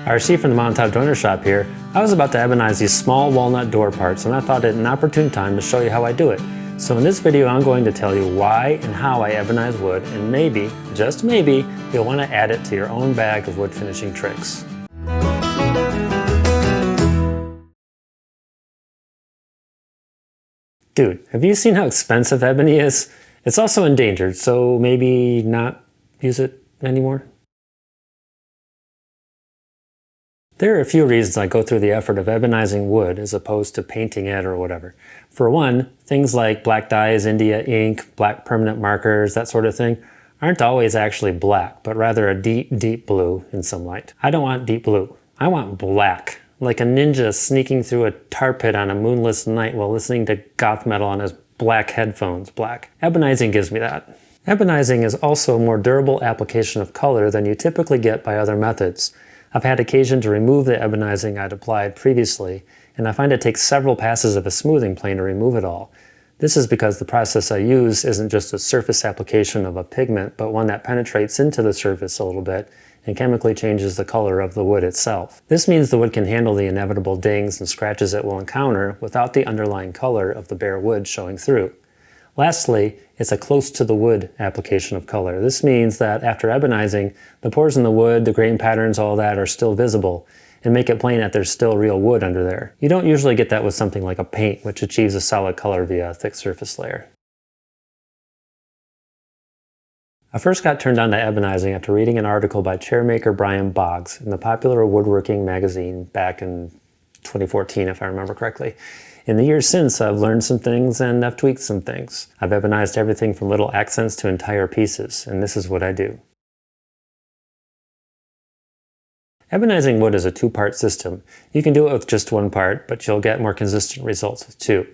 RC from the Mom and Top Joiner Shop here. I was about to ebonize these small walnut door parts and I thought it an opportune time to show you how I do it. So in this video I'm going to tell you why and how I ebonize wood, and maybe, just maybe, you'll want to add it to your own bag of wood finishing tricks. Dude, have you seen how expensive ebony is? It's also endangered, so maybe not use it anymore? There are a few reasons I go through the effort of ebonizing wood as opposed to painting it or whatever. For one, things like black dyes, India ink, black permanent markers, that sort of thing, aren't always actually black, but rather a deep, deep blue in some light. I don't want deep blue. I want black. Like a ninja sneaking through a tar pit on a moonless night while listening to goth metal on his black headphones, black. Ebonizing gives me that. Ebonizing is also a more durable application of color than you typically get by other methods. I've had occasion to remove the ebonizing I'd applied previously, and I find it takes several passes of a smoothing plane to remove it all. This is because the process I use isn't just a surface application of a pigment, but one that penetrates into the surface a little bit and chemically changes the color of the wood itself. This means the wood can handle the inevitable dings and scratches it will encounter without the underlying color of the bare wood showing through. Lastly, it's a close to the wood application of color. This means that after ebonizing, the pores in the wood, the grain patterns, all that are still visible, and make it plain that there's still real wood under there. You don't usually get that with something like a paint, which achieves a solid color via a thick surface layer. I first got turned on to ebonizing after reading an article by chairmaker Brian Boggs in the popular woodworking magazine back in 2014, if I remember correctly. In the years since, I've learned some things and I've tweaked some things. I've ebonized everything from little accents to entire pieces, and this is what I do. Ebonizing wood is a two-part system. You can do it with just one part, but you'll get more consistent results with two.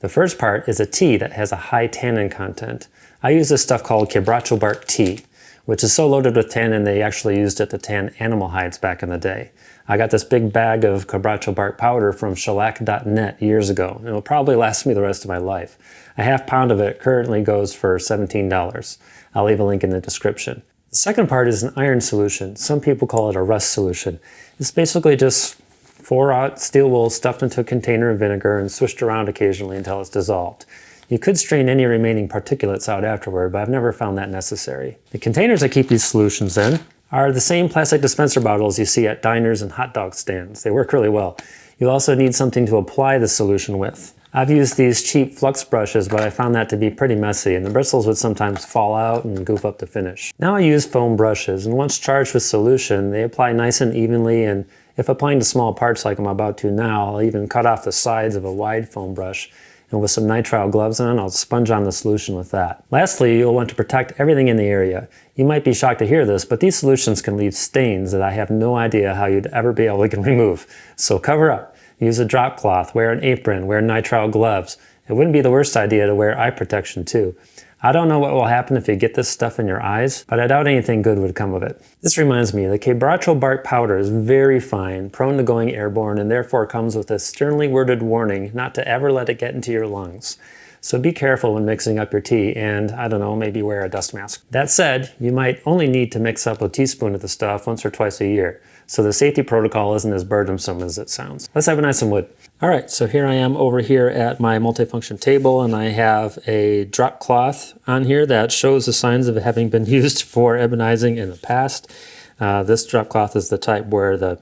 The first part is a tea that has a high tannin content. I use this stuff called quebracho bark tea, which is so loaded with tannin they actually used it to tan animal hides back in the day. I got this big bag of quebracho bark powder from shellac.net years ago, and it'll probably last me the rest of my life. A half pound of it currently goes for $17. I'll leave a link in the description. The second part is an iron solution. Some people call it a rust solution. It's basically just 4/0 steel wool stuffed into a container of vinegar and swished around occasionally until it's dissolved. You could strain any remaining particulates out afterward, but I've never found that necessary. The containers I keep these solutions in are the same plastic dispenser bottles you see at diners and hot dog stands. They work really well. You'll also need something to apply the solution with. I've used these cheap flux brushes, but I found that to be pretty messy, and the bristles would sometimes fall out and goof up the finish. Now I use foam brushes, and once charged with solution, they apply nice and evenly, and if applying to small parts like I'm about to now, I'll even cut off the sides of a wide foam brush, and with some nitrile gloves on, I'll sponge on the solution with that. Lastly, you'll want to protect everything in the area. You might be shocked to hear this, but these solutions can leave stains that I have no idea how you'd ever be able to remove. So cover up. Use a drop cloth, wear an apron, wear nitrile gloves. It wouldn't be the worst idea to wear eye protection too. I don't know what will happen if you get this stuff in your eyes, but I doubt anything good would come of it. This reminds me, the quebracho bark powder is very fine, prone to going airborne, and therefore comes with a sternly worded warning not to ever let it get into your lungs. So be careful when mixing up your tea and, I don't know, maybe wear a dust mask. That said, you might only need to mix up a teaspoon of the stuff once or twice a year, so the safety protocol isn't as burdensome as it sounds. Let's ebonize some wood. All right, so here I am over here at my multifunction table, and I have a drop cloth on here that shows the signs of it having been used for ebonizing in the past. This drop cloth is the type where the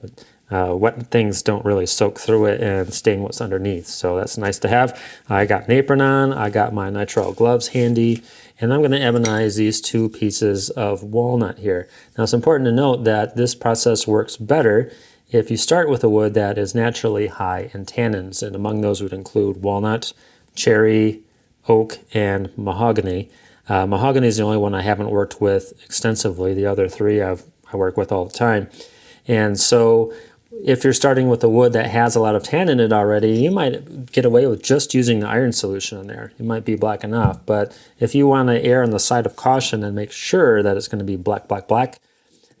wet things don't really soak through it and stain what's underneath, so that's nice to have. I got an apron on, I got my nitrile gloves handy, and I'm going to ebonize these two pieces of walnut here. Now it's important to note that this process works better if you start with a wood that is naturally high in tannins, and among those would include walnut, cherry, oak, and mahogany. Mahogany is the only one I haven't worked with extensively. The other three I work with all the time. And so if you're starting with a wood that has a lot of tannin in it already, you might get away with just using the iron solution in there. It might be black enough, but if you want to err on the side of caution and make sure that it's going to be black, black, black,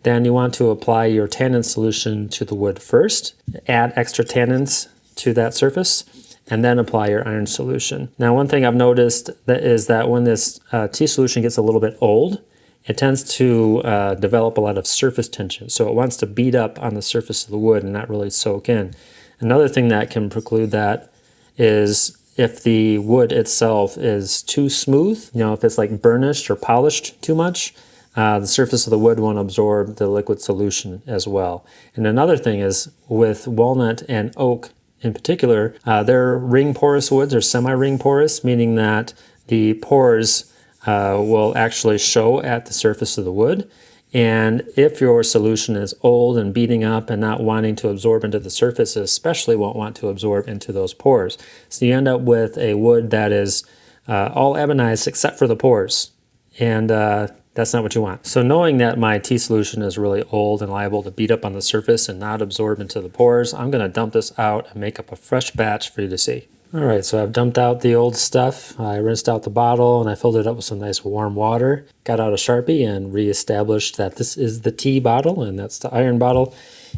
then you want to apply your tannin solution to the wood first, add extra tannins to that surface, and then apply your iron solution. Now, one thing I've noticed is that when this tea solution gets a little bit old it tends to develop a lot of surface tension. So it wants to beat up on the surface of the wood and not really soak in. Another thing that can preclude that is if the wood itself is too smooth, if it's like burnished or polished too much, the surface of the wood won't absorb the liquid solution as well. And another thing is with walnut and oak in particular, they're ring porous woods or semi-ring porous, meaning that the pores will actually show at the surface of the wood. And if your solution is old and beating up and not wanting to absorb into the surface, it especially won't want to absorb into those pores. So you end up with a wood that is all ebonized except for the pores. And that's not what you want. So knowing that my tea solution is really old and liable to beat up on the surface and not absorb into the pores, I'm going to dump this out and make up a fresh batch for you to see. All right, so I've dumped out the old stuff. I rinsed out the bottle and I filled it up with some nice warm water. Got out a Sharpie and reestablished that this is the tea bottle and that's the iron bottle.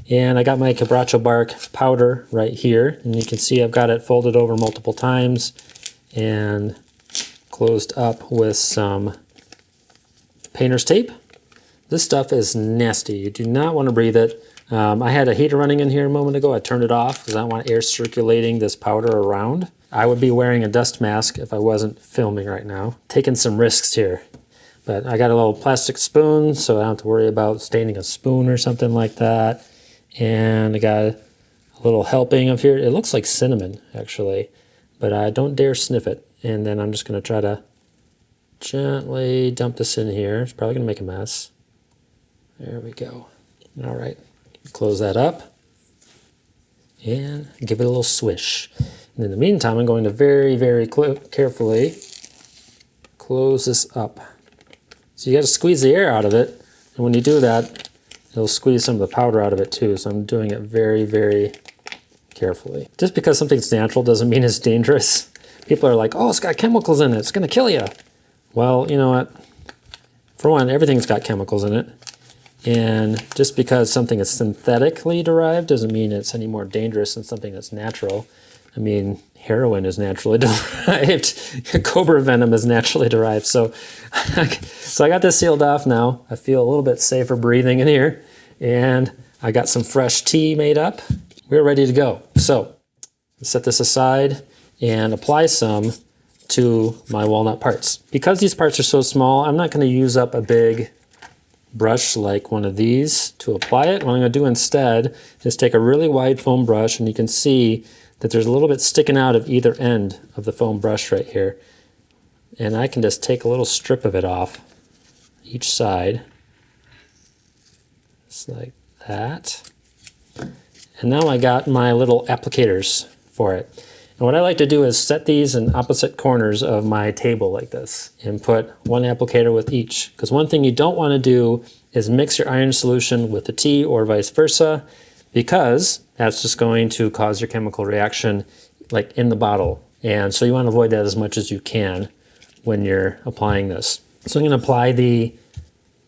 And I got my quebracho bark powder right here. And you can see I've got it folded over multiple times and closed up with some painter's tape. This stuff is nasty. You do not want to breathe it. I had a heater running in here a moment ago. I turned it off because I don't want air circulating this powder around. I would be wearing a dust mask if I wasn't filming right now. Taking some risks here. But I got a little plastic spoon so I don't have to worry about staining a spoon or something like that. And I got a little helping of here. It looks like cinnamon actually, but I don't dare sniff it. And then I'm just going to try to gently dump this in here. It's probably going to make a mess. There we go. All right. Close that up and give it a little swish. And in the meantime, I'm going to very, very carefully close this up. So you got to squeeze the air out of it. And when you do that, it'll squeeze some of the powder out of it too. So I'm doing it very, very carefully. Just because something's natural doesn't mean it's dangerous. People are like, oh, it's got chemicals in it. It's going to kill you. Well, you know what? For one, everything's got chemicals in it. And just because something is synthetically derived doesn't mean it's any more dangerous than something that's natural. I mean, heroin is naturally derived. Cobra venom is naturally derived. So I got this sealed off now. I feel a little bit safer breathing in here. And I got some fresh tea made up. We're ready to go. So set this aside and apply some to my walnut parts. Because these parts are so small, I'm not going to use up a big brush like one of these to apply it. What I'm going to do instead is take a really wide foam brush, and you can see that there's a little bit sticking out of either end of the foam brush right here. And I can just take a little strip of it off each side, just like that. And now I got my little applicators for it. And what I like to do is set these in opposite corners of my table like this and put one applicator with each. Because one thing you don't want to do is mix your iron solution with the tea or vice versa, because that's just going to cause your chemical reaction like in the bottle. And so you want to avoid that as much as you can when you're applying this. So I'm going to apply the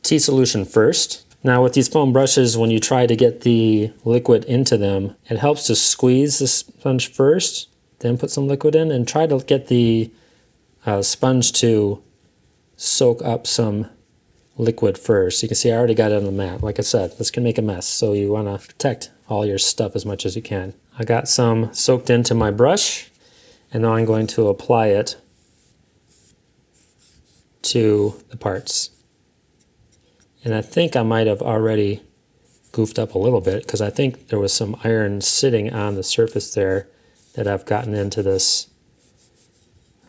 tea solution first. Now with these foam brushes, when you try to get the liquid into them, it helps to squeeze the sponge first, then put some liquid in, and try to get the sponge to soak up some liquid first. You can see I already got it on the mat. Like I said, this can make a mess, so you want to protect all your stuff as much as you can. I got some soaked into my brush, and now I'm going to apply it to the parts. And I think I might have already goofed up a little bit, because I think there was some iron sitting on the surface there that I've gotten into this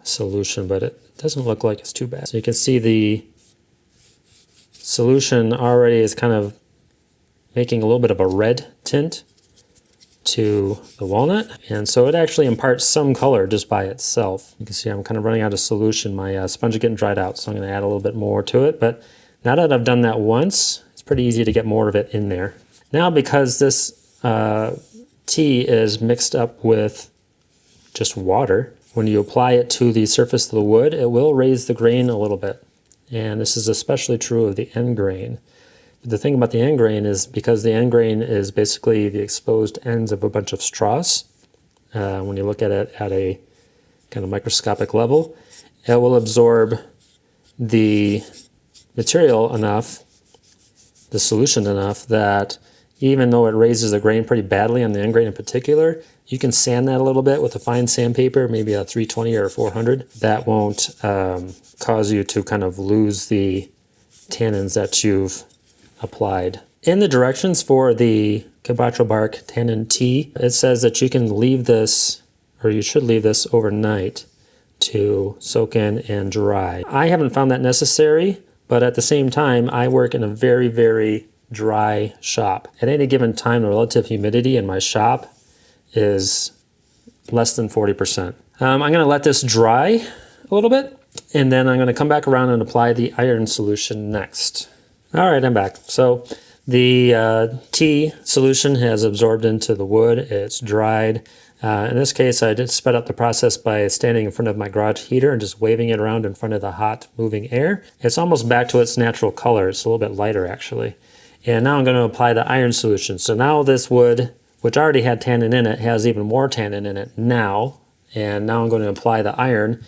solution, but it doesn't look like it's too bad. So you can see the solution already is kind of making a little bit of a red tint to the walnut, and so it actually imparts some color just by itself. You can see I'm kind of running out of solution. My sponge is getting dried out, so I'm going to add a little bit more to it, but now that I've done that once, it's pretty easy to get more of it in there. Now, because this tea is mixed up with just water, when you apply it to the surface of the wood, it will raise the grain a little bit. And this is especially true of the end grain. But the thing about the end grain is, because the end grain is basically the exposed ends of a bunch of straws, when you look at it at a kind of microscopic level, it will absorb the material enough, the solution enough, that even though it raises the grain pretty badly on the end grain in particular, you can sand that a little bit with a fine sandpaper, maybe a 320 or a 400. That won't cause you to kind of lose the tannins that you've applied. In the directions for the quebracho bark tannin tea, it says that you can leave this, or you should leave this overnight to soak in and dry. I haven't found that necessary, but at the same time, I work in a very, very dry shop. At any given time, the relative humidity in my shop is less than 40%. I'm going to let this dry a little bit, and then I'm going to come back around and apply the iron solution next. All right, I'm back. So the tea solution has absorbed into the wood. It's dried. In this case, I did sped up the process by standing in front of my garage heater and just waving it around in front of the hot moving air. It's almost back to its natural color. It's a little bit lighter actually. And now I'm going to apply the iron solution. So now this wood, which already had tannin in it, has even more tannin in it now. And now I'm going to apply the iron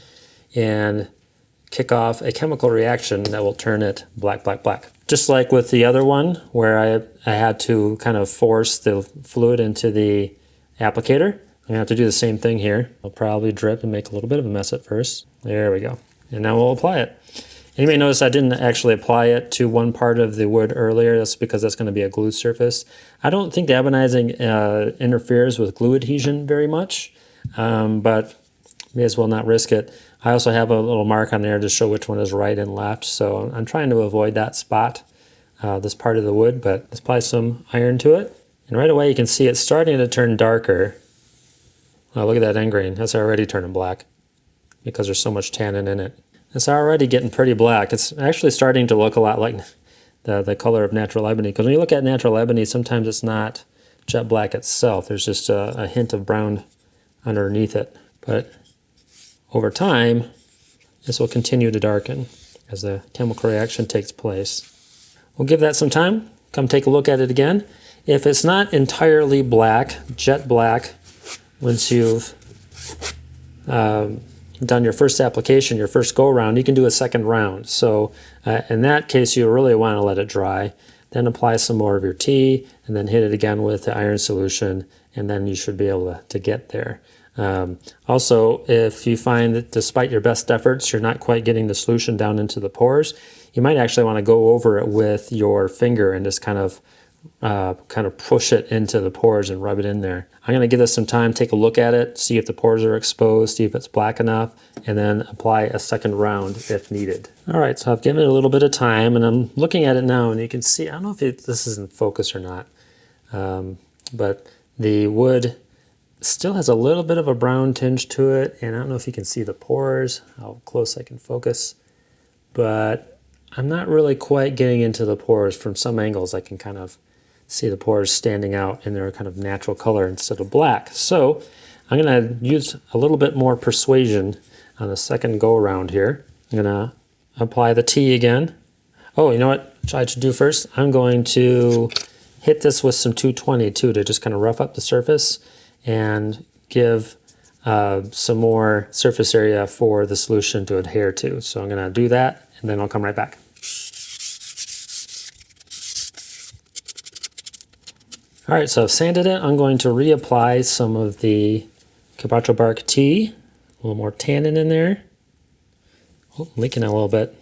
and kick off a chemical reaction that will turn it black, black, black. Just like with the other one where I had to kind of force the fluid into the applicator, I'm going to have to do the same thing here. I'll probably drip and make a little bit of a mess at first. There we go. And now we'll apply it. And you may notice I didn't actually apply it to one part of the wood earlier. That's because that's going to be a glue surface. I don't think the ebonizing interferes with glue adhesion very much, but may as well not risk it. I also have a little mark on there to show which one is right and left, so I'm trying to avoid that spot, this part of the wood, but let's apply some iron to it. And right away you can see it's starting to turn darker. Oh, look at that end grain. That's already turning black because there's so much tannin in it. It's already getting pretty black. It's actually starting to look a lot like the color of natural ebony, because when you look at natural ebony, sometimes it's not jet black itself. There's just a hint of brown underneath it. But over time, this will continue to darken as the chemical reaction takes place. We'll give that some time. Come take a look at it again. If it's not entirely black, jet black, once you've done your first application, your first go around, you can do a second round. So in that case, you really want to let it dry, then apply some more of your tea, and then hit it again with the iron solution, and then you should be able to get there. Also, if you find that despite your best efforts, you're not quite getting the solution down into the pores, you might actually want to go over it with your finger and just kind of push it into the pores and rub it in there. I'm going to give this some time, take a look at it, see if the pores are exposed, see if it's black enough, and then apply a second round if needed. All right, so I've given it a little bit of time, and I'm looking at it now, and you can see, I don't know if this is in focus or not, but the wood still has a little bit of a brown tinge to it, and I don't know if you can see the pores, how close I can focus, but I'm not really quite getting into the pores. From some angles I can kind of see the pores standing out in their kind of natural color instead of black. So I'm going to use a little bit more persuasion on the second go around here. I'm going to apply the tea again. Oh, you know what I should do first? I'm going to hit this with some 220 too, to just kind of rough up the surface and give some more surface area for the solution to adhere to. So I'm going to do that, and then I'll come right back. All right, so I've sanded it. I'm going to reapply some of the quebracho bark tea, a little more tannin in there. Oh, leaking a little bit.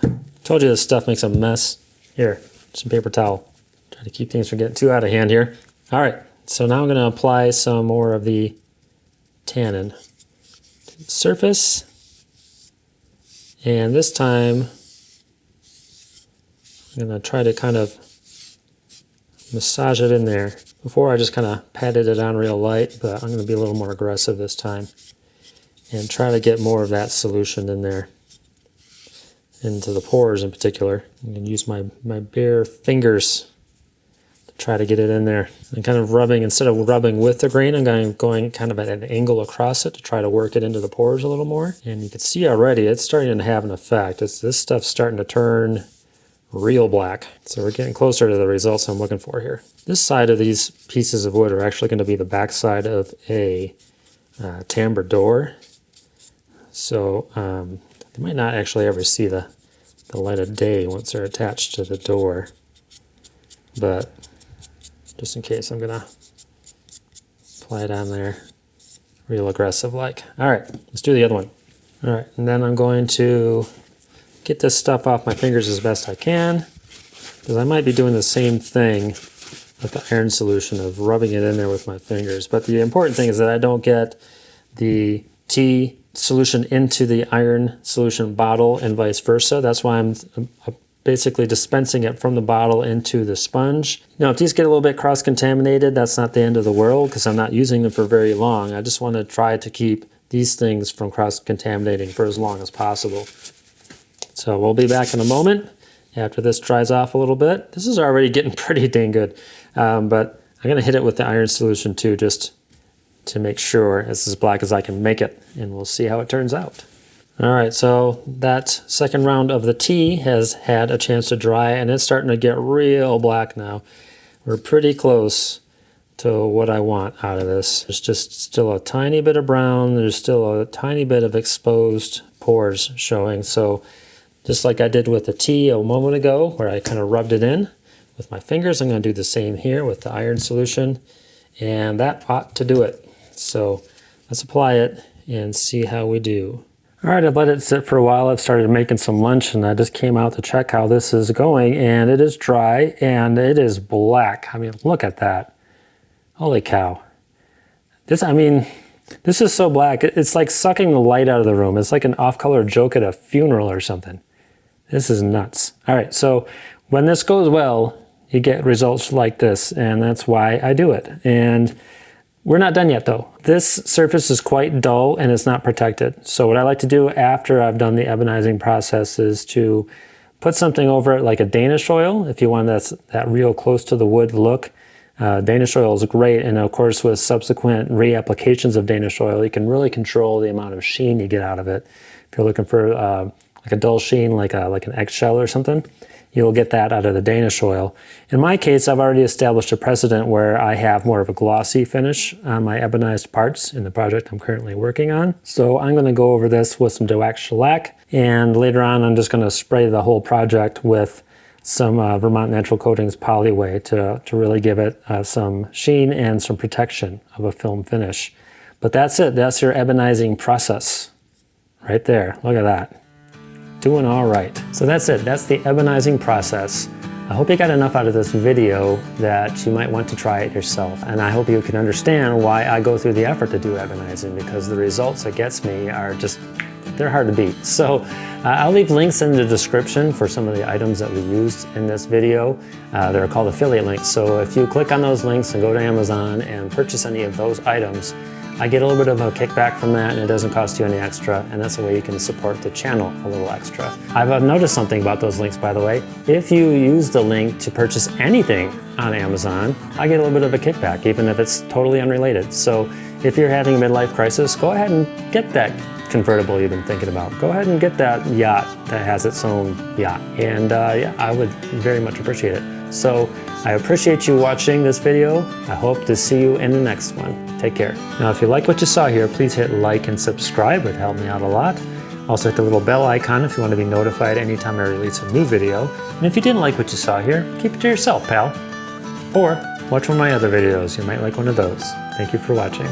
I told you this stuff makes a mess. Here, some paper towel. Try to keep things from getting too out of hand here. All right, so now I'm going to apply some more of the tannin to the surface. And this time, I'm going to try to kind of massage it in there. Before I just kind of patted it on real light, but I'm going to be a little more aggressive this time and try to get more of that solution in there, into the pores in particular. I'm going to use my bare fingers to try to get it in there. And kind of rubbing, instead of rubbing with the grain, I'm going kind of at an angle across it to try to work it into the pores a little more. And you can see already it's starting to have an effect. This stuff's starting to turn real black. So we're getting closer to the results I'm looking for here. This side of these pieces of wood are actually going to be the back side of a timbre door. So you might not actually ever see the the light of day once they're attached to the door. But just in case, I'm gonna apply it on there real aggressive like. All right, let's do the other one. All right, and then I'm going to get this stuff off my fingers as best I can, because I might be doing the same thing with the iron solution of rubbing it in there with my fingers. But the important thing is that I don't get the tea solution into the iron solution bottle and vice versa. That's why I'm basically dispensing it from the bottle into the sponge. Now, if these get a little bit cross-contaminated, that's not the end of the world because I'm not using them for very long. I just want to try to keep these things from cross-contaminating for as long as possible. So we'll be back in a moment after this dries off a little bit. This is already getting pretty dang good, but I'm going to hit it with the iron solution too, just to make sure it's as black as I can make it, and we'll see how it turns out. All right, so that second round of the tea has had a chance to dry, and it's starting to get real black now. We're pretty close to what I want out of this. There's just still a tiny bit of brown. There's still a tiny bit of exposed pores showing. So just like I did with the tea a moment ago, where I kind of rubbed it in with my fingers, I'm going to do the same here with the iron solution, and that ought to do it. So let's apply it and see how we do. All right, I've let it sit for a while. I've started making some lunch, and I just came out to check how this is going, and it is dry, and it is black. I mean, look at that. Holy cow. This is so black. It's like sucking the light out of the room. It's like an off-color joke at a funeral or something. This is nuts. All right, so when this goes well, you get results like this, and that's why I do it. And we're not done yet though. This surface is quite dull and it's not protected. So what I like to do after I've done the ebonizing process is to put something over it like a Danish oil, if you want that real close to the wood look. Danish oil is great, and of course with subsequent reapplications of Danish oil, you can really control the amount of sheen you get out of it. If you're looking for like a dull sheen, like an eggshell or something, you'll get that out of the Danish oil. In my case, I've already established a precedent where I have more of a glossy finish on my ebonized parts in the project I'm currently working on. So I'm going to go over this with some DeWax shellac, and later on I'm just going to spray the whole project with some Vermont Natural Coatings Polyway to really give it some sheen and some protection of a film finish. But that's it. That's your ebonizing process right there. Look at that. Doing all right. So that's it. That's the ebonizing process. I hope you got enough out of this video that you might want to try it yourself. And I hope you can understand why I go through the effort to do ebonizing, because the results it gets me are just, they're hard to beat. So I'll leave links in the description for some of the items that we used in this video. They're called affiliate links. So if you click on those links and go to Amazon and purchase any of those items, I get a little bit of a kickback from that, and it doesn't cost you any extra, and that's a way you can support the channel a little extra. I've noticed something about those links, by the way. If you use the link to purchase anything on Amazon, I get a little bit of a kickback, even if it's totally unrelated. So if you're having a midlife crisis, go ahead and get that convertible you've been thinking about. Go ahead and get that yacht that has its own yacht. And yeah, I would very much appreciate it. So I appreciate you watching this video. I hope to see you in the next one. Take care. Now, if you like what you saw here, please hit like and subscribe. It would help me out a lot. Also hit the little bell icon if you want to be notified anytime I release a new video. And if you didn't like what you saw here, keep it to yourself, pal. Or watch one of my other videos. You might like one of those. Thank you for watching.